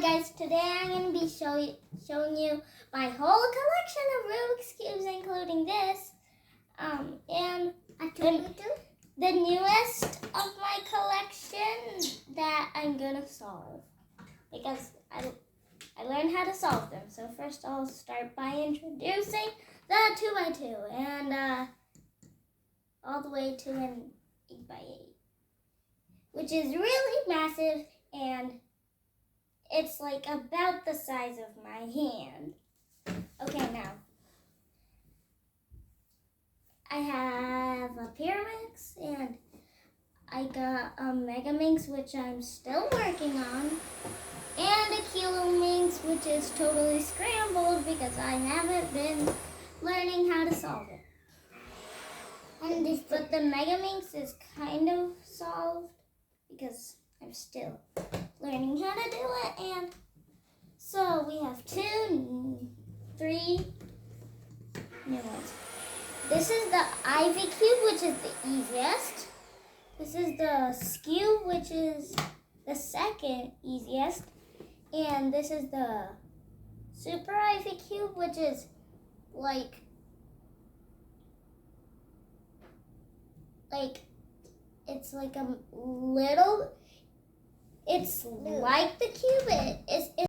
Guys, today I'm going to be showing you my whole collection of Rubik's Cubes, including this. And the newest of my collection that I'm going to solve. Because I learned how to solve them. So first I'll start by introducing the 2x2 and all the way to an 8x8. Which is really massive, and it's like about the size of my hand. Okay, now I have a pyraminx, and I got a megaminx, which I'm still working on, and a kilominx, which is totally scrambled because I haven't been learning how to solve it. But the megaminx is kind of solved because I'm still learning how to do it. And so we have 3 new ones. This is the Ivy Cube, which is the easiest. This is the skewb, which is the second easiest. And this is the Super Ivy Cube, which is it's like a little, it's like the cube.